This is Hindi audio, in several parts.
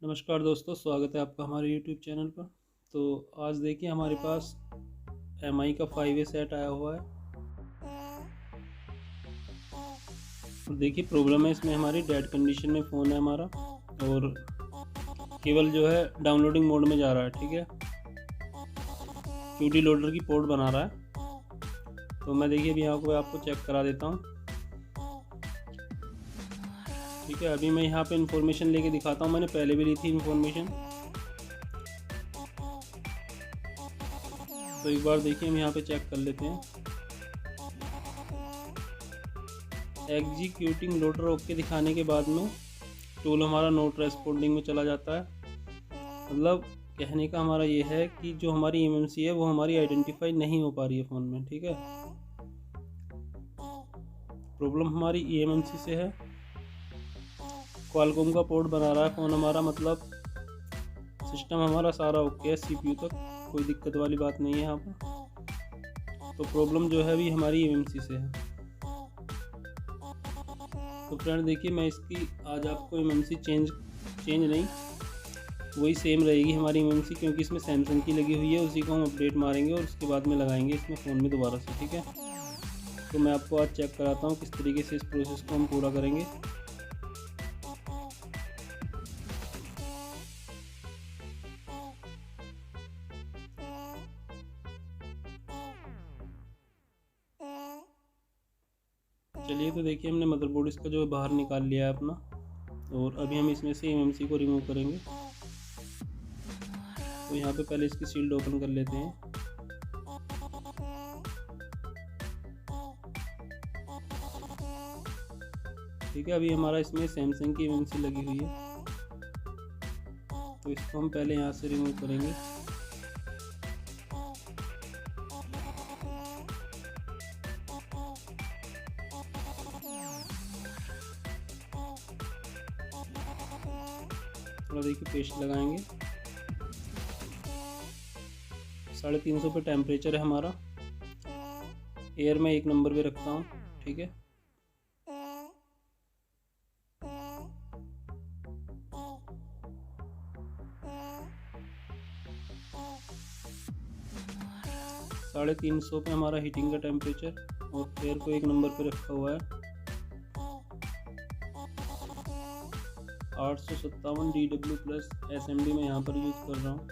नमस्कार दोस्तों, स्वागत है आपका हमारे YouTube चैनल पर। तो आज देखिए हमारे पास MI का 5A सेट आया हुआ है। और देखिए प्रॉब्लम है इसमें, हमारी डेड कंडीशन में फ़ोन है हमारा और केवल जो है डाउनलोडिंग मोड में जा रहा है। ठीक है, QD लोडर की पोर्ट बना रहा है। तो मैं देखिए अभी यहाँ को आपको चेक करा देता हूँ। ठीक है, अभी मैं यहाँ पे इंफॉर्मेशन लेके दिखाता हूँ। मैंने पहले भी ली थी इंफॉर्मेशन, तो एक बार देखिए हम यहाँ पे चेक कर लेते हैं। एग्जीक्यूटिंग लोडर ओके दिखाने के बाद में टूल हमारा नोट रेस्पॉन्डिंग में चला जाता है। मतलब कहने का हमारा ये है कि जो हमारी MMC है वो हमारी आइडेंटिफाई नहीं हो पा रही है फ़ोन में। ठीक है, प्रॉब्लम हमारी eMMC से है। क्वालकॉम का पोर्ट बना रहा है फ़ोन हमारा, मतलब सिस्टम हमारा सारा ओके है, CPU तक कोई दिक्कत वाली बात नहीं है यहाँ पर। तो प्रॉब्लम जो है अभी हमारी MMC से है। तो फ्रेंड देखिए, मैं इसकी आज आपको MMC चेंज नहीं, वही सेम रहेगी हमारी MMC, क्योंकि इसमें सैमसंग की लगी हुई है। उसी को हम अपडेट मारेंगे और उसके बाद में लगाएंगे इसमें फ़ोन में दोबारा से। ठीक है, तो मैं आपको आज चेक कराता हूँ किस तरीके से इस प्रोसेस को हम पूरा करेंगे। चलिए, तो देखिए हमने मदरबोर्ड इसका जो है बाहर निकाल लिया है अपना, और अभी हम इसमें से MMC को रिमूव करेंगे। तो यहाँ पे पहले इसकी शील्ड ओपन कर लेते हैं। ठीक है, अभी हमारा इसमें सैमसंग की MMC लगी हुई है, तो इसको हम पहले यहाँ से रिमूव करेंगे। थोड़ा देखिए पेस्ट लगाएंगे। 350 पे टेम्परेचर है हमारा। एयर में 1 नंबर पे रखता हूँ। ठीक है, साढ़े 350 पे हमारा हीटिंग का टेम्परेचर, और एयर को 1 नंबर पे रखा हुआ है। 857 DW प्लस SMD में यहाँ पर यूज़ कर रहा हूँ।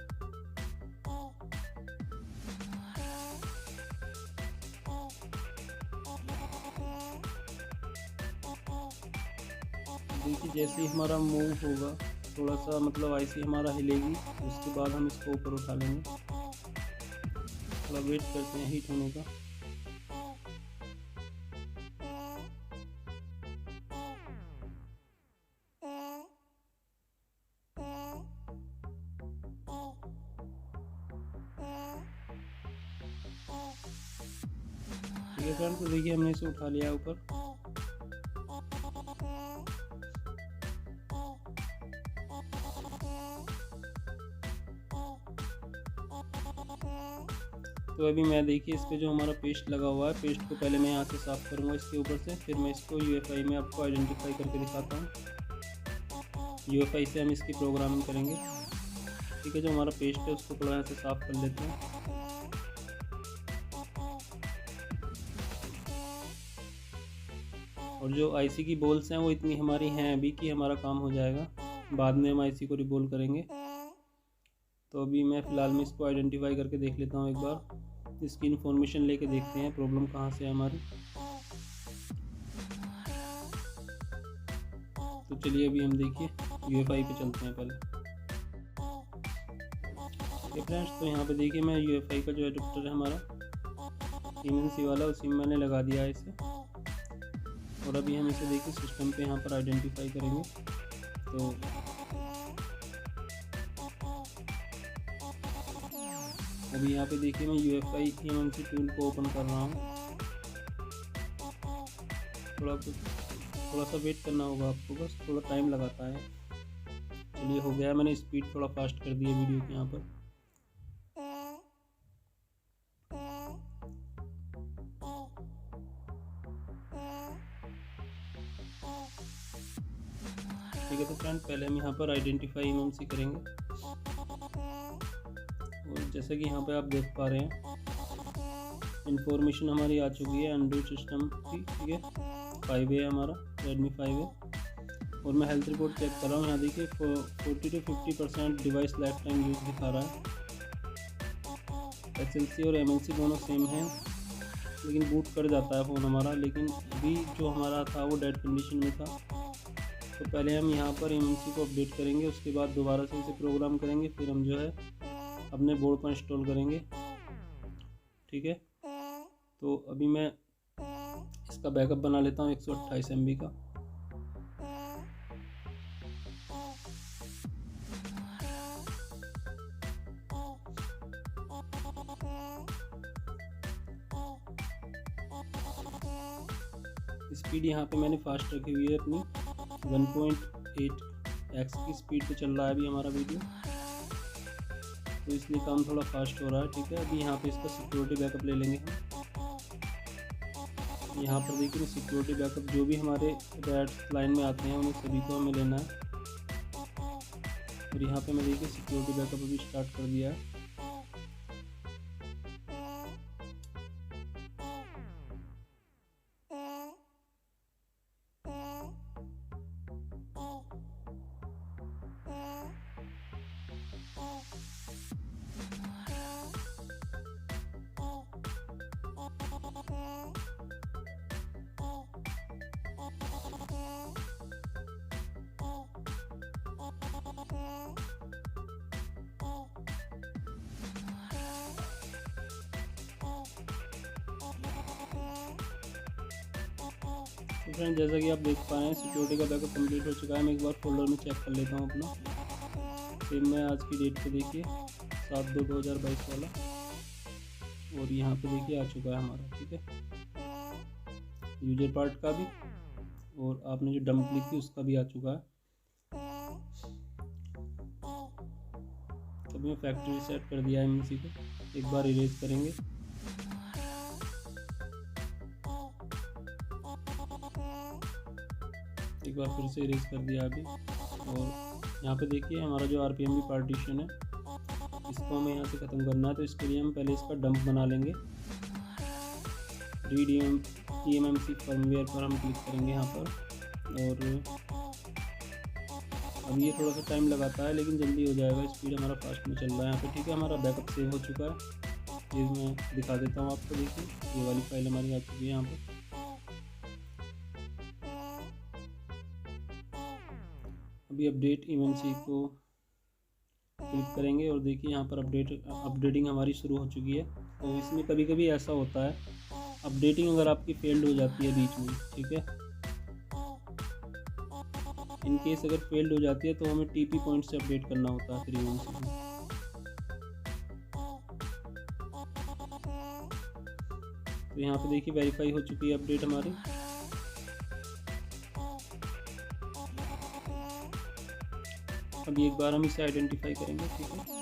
देखिए जैसे ही हमारा मूव होगा, थोड़ा सा मतलब IC हमारा हिलेगी, उसके बाद हम इसको ऊपर उठा लेंगे। थोड़ा वेट करते हैं हीट होने का। ठीक है फ्रेंड, तो देखिए हमने इसे उठा लिया ऊपर। तो अभी मैं देखिए इस पे जो हमारा पेस्ट लगा हुआ है, पेस्ट को पहले मैं यहाँ से साफ़ करूँगा इसके ऊपर से, फिर मैं इसको UEFI में आपको आइडेंटिफाई करके दिखाता हूँ। UEFI से हम इसकी प्रोग्रामिंग करेंगे। ठीक है, जो हमारा पेस्ट है उसको थोड़ा यहाँ से साफ़ कर लेते हैं। और जो IC की बॉल्स हैं वो इतनी हमारी हैं अभी कि हमारा काम हो जाएगा, बाद में हम IC को रिबोल करेंगे। तो अभी मैं फ़िलहाल में इसको आइडेंटिफाई करके देख लेता हूँ, एक बार इसकी इन्फॉर्मेशन लेके देखते हैं प्रॉब्लम कहाँ से है हमारी। तो चलिए अभी हम देखिए UEFI पे चलते हैं पहले। ठीक फ्रेंड्स, तो यहाँ पे देखिए मैं UEFI का जो एडाप्टर है हमारा MMC वाला, उसी में मैंने लगा दिया है इसे। और अभी हम इसे देखिए सिस्टम पे यहाँ पर आइडेंटिफाई करेंगे। तो अभी यहाँ पे देखिए मैं UEFI MMC टूल को ओपन कर रहा हूँ। थोड़ा सा वेट करना होगा आपको, बस थोड़ा टाइम लगाता है। चलिए हो गया, मैंने स्पीड थोड़ा फास्ट कर दी है वीडियो की यहाँ पर। ठीक ठीक है। तो फ्रेंड पहले हम यहाँ पर आइडेंटिफाई एमएमसी करेंगे, और जैसे कि यहाँ पे आप देख पा रहे हैं इंफॉर्मेशन हमारी आ चुकी है एंड्रॉइड सिस्टम की, ठीक है। 5A हमारा रेडमी 5A, और मैं हेल्थ रिपोर्ट चेक कर रहा हूँ। यहाँ देखिए 40 to 50% device life time use दिखा रहा है। SLC और MLC दोनों सेम हैं, लेकिन बूट कर जाता है फ़ोन हमारा। लेकिन अभी जो हमारा था वो डेड कंडीशन में था, तो पहले हम यहाँ पर MLC को अपडेट करेंगे, उसके बाद दोबारा से इसे प्रोग्राम करेंगे, फिर हम जो है अपने बोर्ड पर इंस्टॉल करेंगे, ठीक है। तो अभी मैं इसका बैकअप बना लेता हूँ 128 MB का। स्पीड यहाँ पे मैंने फास्ट रखी हुई है अपनी 1.8x की स्पीड पे चल रहा है अभी हमारा वीडियो, तो इसलिए काम थोड़ा फास्ट हो रहा है, ठीक है। अभी यहाँ पे इसका सिक्योरिटी बैकअप ले लेंगे हम। यहाँ पर देखिए सिक्योरिटी बैकअप जो भी हमारे रेड लाइन में आते हैं उन्हें सभी को हमें लेना है, और यहाँ पे मैं देखिए सिक्योरिटी बैकअप अभी स्टार्ट कर दिया है। तो फ्रेंड जैसा कि आप देख पा रहे हैं सिक्योरिटी का बैकअप कंप्लीट हो चुका है। मैं एक बार फोल्डर में चेक कर लेता हूँ अपना। सेम मैं आज की डेट पे देखिए 7/2/2022 वाला, और यहाँ पे देखिए आ चुका है हमारा, ठीक है। यूजर पार्ट का भी, और आपने जो डंप क्लिक की उसका भी आ चुका है। अभी मैं फैक्ट्री रीसेट कर दिया है MLC को, एक बार इरेज करेंगे। एक बार फिर से इरेज कर दिया अभी, और यहाँ पे देखिए हमारा जो RPM पार्टीशन है इसको हमें यहाँ से ख़त्म करना है। तो इसके लिए हम पहले इसका डंप बना लेंगे। रीड eMMC फर्मवेयर पर हम क्लिक करेंगे यहाँ पर, और अब ये थोड़ा सा टाइम लगाता है लेकिन जल्दी हो जाएगा, स्पीड हमारा फास्ट में चल रहा है यहाँ पे, ठीक है। हमारा बैकअप सेव हो चुका है, ये मैं दिखा देता हूँ आपको। देखिए ये वाली फाइल हमारी आ चुकी है यहाँ पर। अभी अपडेट eMMC को क्लिक करेंगे, और देखिए यहाँ पर अपडेटिंग हमारी शुरू हो चुकी है। तो इसमें कभी कभी ऐसा होता है अपडेटिंग अगर आपकी फेल्ड हो जाती है बीच में, ठीक है। इन केस अगर फेल्ड हो जाती है तो हमें TP पॉइंट से अपडेट करना होता है फिर eMMC को। तो यहाँ पे देखिए वेरीफाई हो चुकी है अपडेट हमारी। अभी एक बार हम इसे आइडेंटिफाई करेंगे, ठीक है।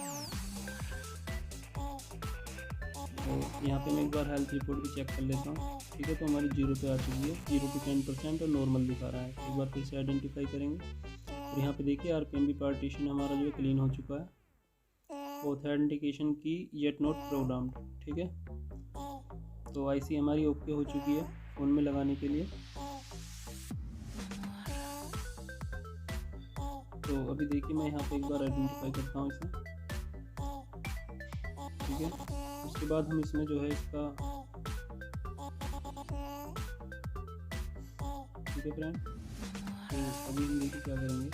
तो यहाँ पे मैं एक बार हेल्थ रिपोर्ट भी चेक कर लेता हूँ, ठीक है। तो हमारी 0 पे आ चुकी है, 0 to 10% और नॉर्मल दिखा रहा है। एक बार फिर से आइडेंटिफाई करेंगे, और यहाँ पे देखिए RPM पार्टीशन हमारा जो क्लीन हो चुका है। ऑथेंटिकेशन की येट नॉट प्रोग्राम्ड, ठीक है। तो IC हमारी ओके हो चुकी है फ़ोन में लगाने के लिए। तो अभी देखिए मैं यहाँ पे एक बार आइडेंटिफाई करता हूँ इसे, ठीक है। उसके बाद हम इसमें जो है इसका, ठीक है फ्रेंड। तो अभी हम देखिए क्या करेंगे।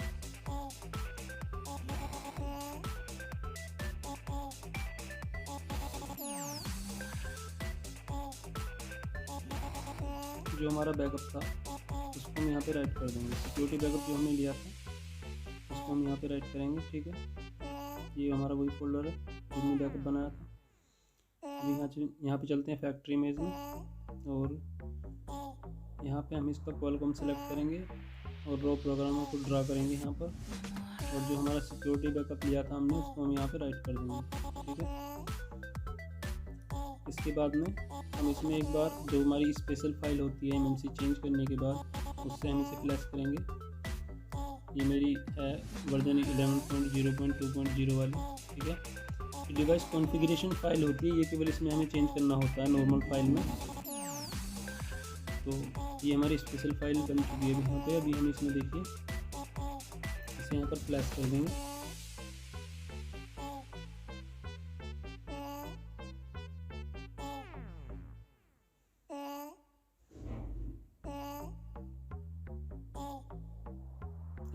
जो हमारा बैकअप था उसको हम यहाँ पे राइट कर देंगे। सिक्योरिटी बैकअप जो हमने लिया था उसको हम यहाँ पे राइट करेंगे, ठीक है। ये हमारा वही फोल्डर है जो हमने बैकअप बनाया था। अभी यहाँ पे चलते हैं फैक्ट्री इमेज में, और यहाँ पे हम इसका कॉलकॉम सेलेक्ट करेंगे और रो प्रोग्रामों को ड्रा करेंगे यहाँ पर, और जो हमारा सिक्योरिटी बैकअप लिया था हमने उसको हम यहाँ पे राइट कर देंगे, ठीक है। इसके बाद में हम इसमें एक बार जो हमारी स्पेशल फाइल होती है MMC चेंज करने के बाद उससे हम इसे फ्लैश करेंगे, ये मेरी है वर्जन 11.0.2.0 वाली, ठीक है। डिवाइस कॉन्फ़िगरेशन फाइल होती है, ये केवल इसमें हमें चेंज करना होता है नॉर्मल फाइल में। तो ये हमारी स्पेशल फाइल बन चुकी है अभी यहाँ पे। अभी हम इसमें देखिए इसे यहाँ पर फ्लैश कर देंगे।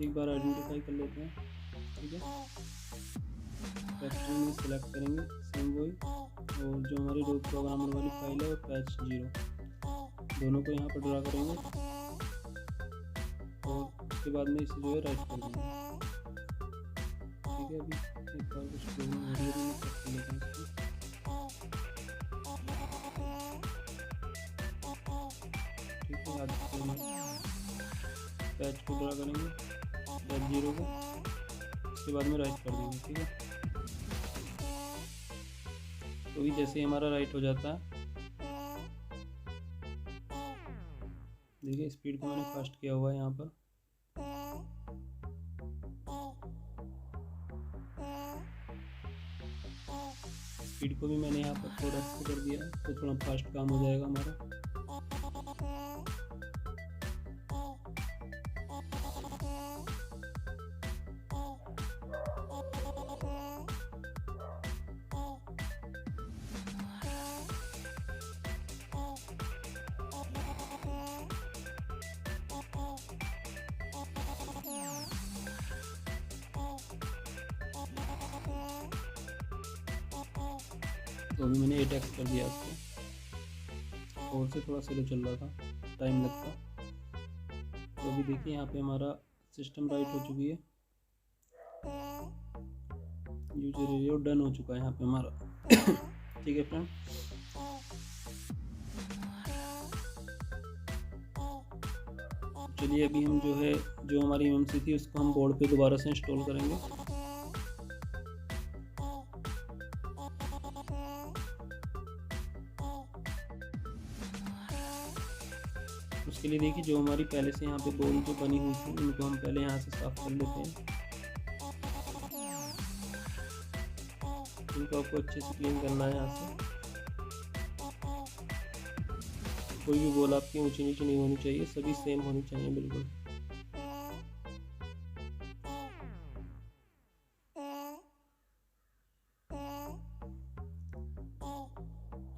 एक बार आइडेंटिफाई कर लेते हैं, ठीक है। फैक्ट्री में सेलेक्ट करेंगे सेम वही, और जो हमारी डॉट प्रोग्रामर वाली फाइल है और पैच 0 दोनों को यहाँ पर ड्रा करेंगे, और उसके बाद में इसे जो है राइट कर देंगे, ठीक है। अभी एक बार कुछ प्रॉब्लम हो रही है तो मैं चेक कर लेता हूँ इसको, ठीक है। आज पैच को ड्रा करेंगे, पैच 0 को, उसके बाद में राइट कर देंगे, ठीक है। तो भी जैसे ही हमारा राइट हो जाता है, देखिए स्पीड को मैंने फास्ट किया हुआ है यहाँ पर, स्पीड को भी मैंने यहाँ पर थोड़ा सा कर दिया है, तो थोड़ा फास्ट काम हो जाएगा हमारा। तो अभी मैंने 8x कर दिया उसको, और से थोड़ा स्लो चल रहा था, टाइम लगता। तो अभी देखिए यहाँ पे हमारा सिस्टम राइट हो चुकी है, यूजर एरिया डन हो चुका है यहाँ पे हमारा, ठीक है फ्रेंड। चलिए अभी हम जो है जो हमारी एमएमसी थी उसको हम बोर्ड पे दोबारा से इंस्टॉल करेंगे। उसके लिए देखिए जो हमारी पहले से यहाँ पे बोल जो बनी हुई थी उनको हम पहले यहाँ से साफ कर लेते हैं। इनको आपको अच्छे से क्लीन करना है यहाँ से। कोई भी बोल आपकी ऊंची नीचे नहीं होनी चाहिए, सभी सेम होनी चाहिए बिल्कुल।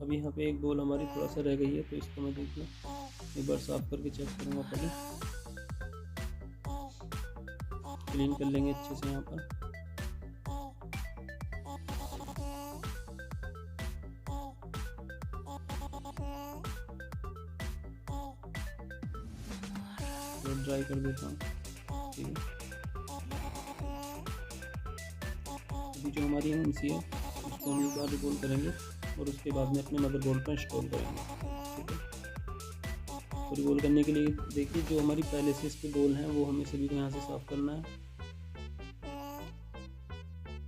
अभी यहाँ पे एक बोल हमारी थोड़ा सा रह गई है, तो इसको मैं देखिए एक बार साफ करके चेक करूँगा, पहले क्लीन कर लेंगे अच्छे से यहाँ पर। तो ड्राई कर देता हूँ, ठीक है। अभी जो हमारी एमएमसी है उसको हम एक बार रिकॉल करेंगे और उसके बाद में अपने मदरबोर्ड पर इंस्टॉल करेंगे, ठीक है। तो रिकॉल करने के लिए देखिए जो हमारी पहले से इसके बोल हैं वो हमें सभी को यहाँ से साफ करना है,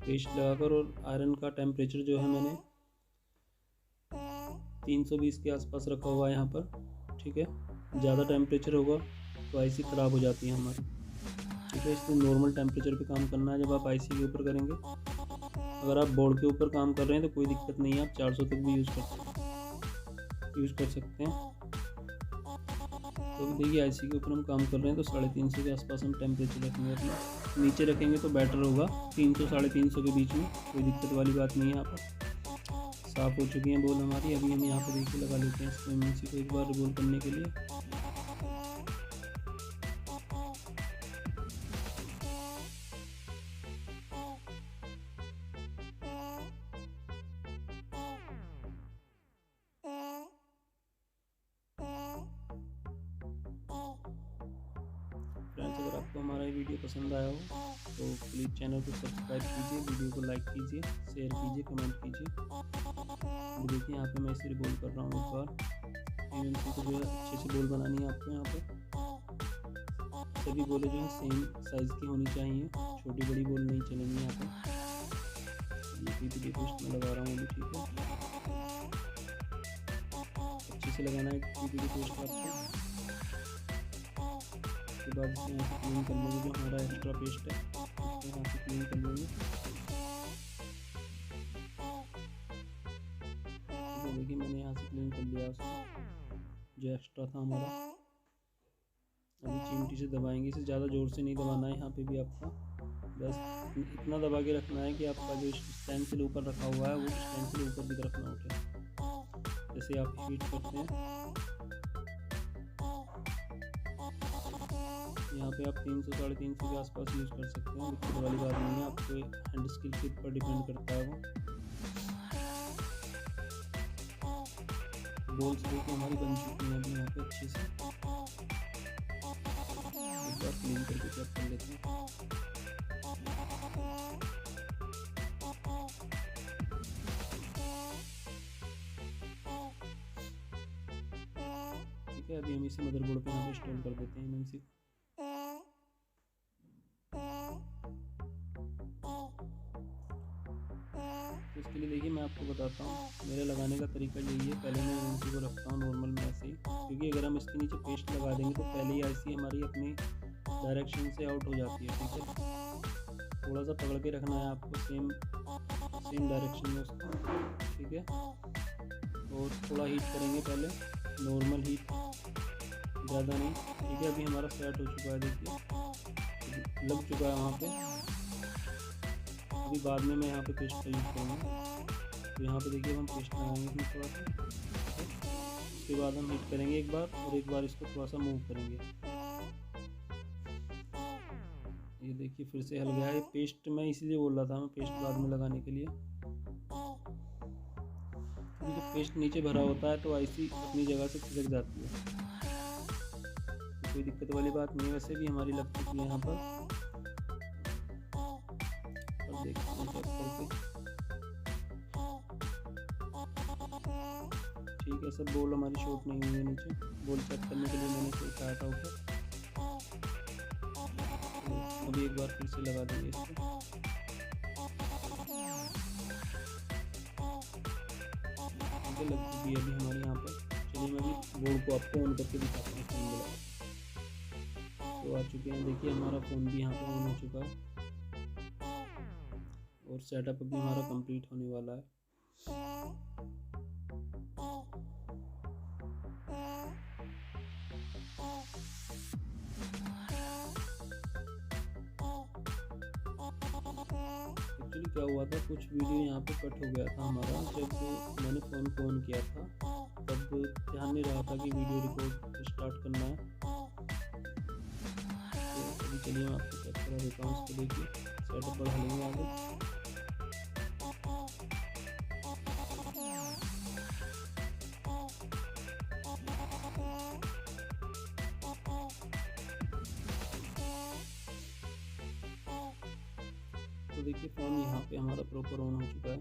पेस्ट लगाकर। और आयरन का टेम्परेचर जो है मैंने 320 के आसपास रखा हुआ है यहाँ पर, ठीक है। ज़्यादा टेम्परेचर होगा तो आईसी ख़राब हो जाती है हमारी, ठीक है। इसलिए नॉर्मल टेम्परेचर पे काम करना है जब आप आईसी के ऊपर करेंगे। अगर आप बोर्ड के ऊपर काम कर रहे हैं तो कोई दिक्कत नहीं है, आप 400 तक भी यूज़ कर सकते हैं। तो देखिए आईसी के ऊपर हम काम कर रहे हैं तो 350 के आसपास हम टेम्परेचर रखेंगे अपना। नीचे रखेंगे तो बेटर होगा, 300 350 के बीच में, कोई दिक्कत वाली बात नहीं है। यहाँ पर साफ़ हो चुकी हैं बोल हमारी। अभी हम यहाँ पर देखिए लगा लेते हैं इसमें एमएमसी को एक बार रिवॉल्व करने के लिए। फ्रेंड्स अगर आपको हमारा ये वीडियो पसंद आया हो तो प्लीज़ चैनल को सब्सक्राइब कीजिए, वीडियो को लाइक कीजिए, शेयर कीजिए, कमेंट कीजिए। देखिए यहाँ पे मैं इसे रिवॉल्व कर रहा हूँ एक बार। एमएमसी को जो है अच्छे से बोल बनानी है आपको। यहाँ पर सभी बोले जो है सेम साइज़ की होनी चाहिए, छोटी बड़ी बोल नहीं चलेंगी यहाँ पर। ये पीपीटी पेस्ट में लगा रहा हूँ अभी, ठीक है। अच्छे से लगाना है पीपीटी पेस्ट आपको। उसके बाद इसे यहाँ से क्लीन कर लेंगे, जो हमारा एक्स्ट्रा पेस्ट है उसको यहाँ से क्लीन कर लेंगे। तो देखिए मैंने यहाँ से क्लीन कर लिया उसको, जो एक्स्ट्रा था हमारा। अभी चिमटी से दबाएंगे, इसे ज़्यादा ज़ोर से नहीं दबाना है यहाँ पे भी आपका, बस इतना दबा के रखना है कि आपका जो स्टेंसिल ऊपर रखा हुआ है वो स्टेंसिल ऊपर की तरफ ना उठे। जैसे आप हीट करते हैं, यहाँ पे आप 300 350 के आसपास यूज़ कर सकते हैं, दिक्कत वाली बात नहीं है। आपके हैंड स्किल के ऊपर डिपेंड करता है वो। बॉल्स देखिए हमारी बन चुकी हैं अभी यहाँ पे अच्छे से। एक बार क्लीन करके चेक कर लेते हैं। ठीक है, अभी हम इसे मदरबोर्ड पे यहाँ पे इंस्टॉल कर देते हैं एमएमसी को। तो इसके लिए देखिए मैं आपको बताता हूँ, मेरे लगाने का तरीका यही है। पहले मैं एमएमसी को रखता हूँ नॉर्मल में ऐसे ही, क्योंकि अगर हम इसके नीचे पेस्ट लगा देंगे तो पहले ही आईसी हमारी अपनी डायरेक्शन से आउट हो जाती है। ठीक है, थोड़ा सा पकड़ के रखना है आपको सेम डायरेक्शन में उसको। ठीक है, और थोड़ा हीट करेंगे पहले, नॉर्मल हीट, ज़्यादा नहीं। ठीक है, अभी हमारा सेट हो चुका है, देखिए लग चुका है वहाँ पे। अभी बाद में मैं यहाँ पे पेस्ट का यूज़ करूँगा। तो यहाँ पे देखिए हम पेस्ट लगाएंगे इसमें थोड़ा सा, उसके बाद हम हीट करेंगे एक बार, और एक बार इसको थोड़ा सा मूव करेंगे। ये देखिए फिर से हल गया है पेस्ट। मैं इसीलिए बोल रहा था मैं पेस्ट बाद में लगाने के लिए, क्योंकि जब पेस्ट नीचे भरा होता है तो आईसी अपनी जगह से खिसक जाती है। तो कोई दिक्कत वाली बात नहीं है, वैसे भी हमारी लग चुकी है यहाँ पर। देखते हैं चेक करके। ठीक है, सब बॉल हमारी शॉर्ट नहीं हुई है नीचे। बॉल चेक करने के लिए मैंने इसे उठाया था ऊपर। तो अभी एक बार फिर से लगा देंगे इसको। ठीक है, लग चुकी है अभी हमारे यहाँ पर। चलिए मैं अभी बोर्ड को आपको ऑन करके दिखाता हूँ फ़ोन में। तो आ चुके हैं, देखिए हमारा फ़ोन भी यहाँ पर ऑन हो चुका है, और सेटअप अभी हमारा कंप्लीट होने वाला है। एक्चुअली क्या हुआ था, कुछ वीडियो यहाँ पे कट हो गया था हमारा, जब मैंने फ़ोन को ऑन किया था तब ध्यान नहीं रहा था कि वीडियो रिकॉर्ड स्टार्ट करना है। तो अभी चलिए मैं आपको चेक करा देता हूँ इसको। देखिए सेटअप बढ़ा लेंगे आगे। तो देखिए फ़ोन यहाँ पे हमारा प्रॉपर ऑन हो चुका है।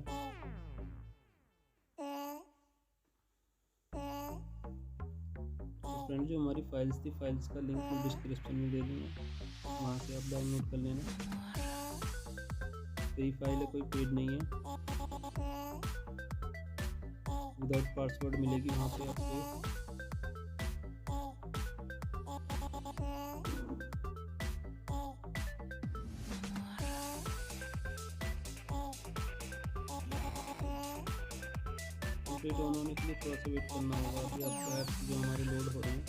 तो फ्रेंड, जो हमारी फाइल्स थी, फाइल्स का लिंक मैं डिस्क्रिप्शन में दे दूँगा, वहाँ से आप डाउनलोड कर लेना। फ्री फाइल है, कोई पेड नहीं है, विदाउट पासवर्ड मिलेगी वहाँ पे आपको। कंप्लीट ऑन होने के लिए थोड़ा सा वेट करना होगा। अभी आपको ऐप्स जो हमारे लोड हो रहे हैं,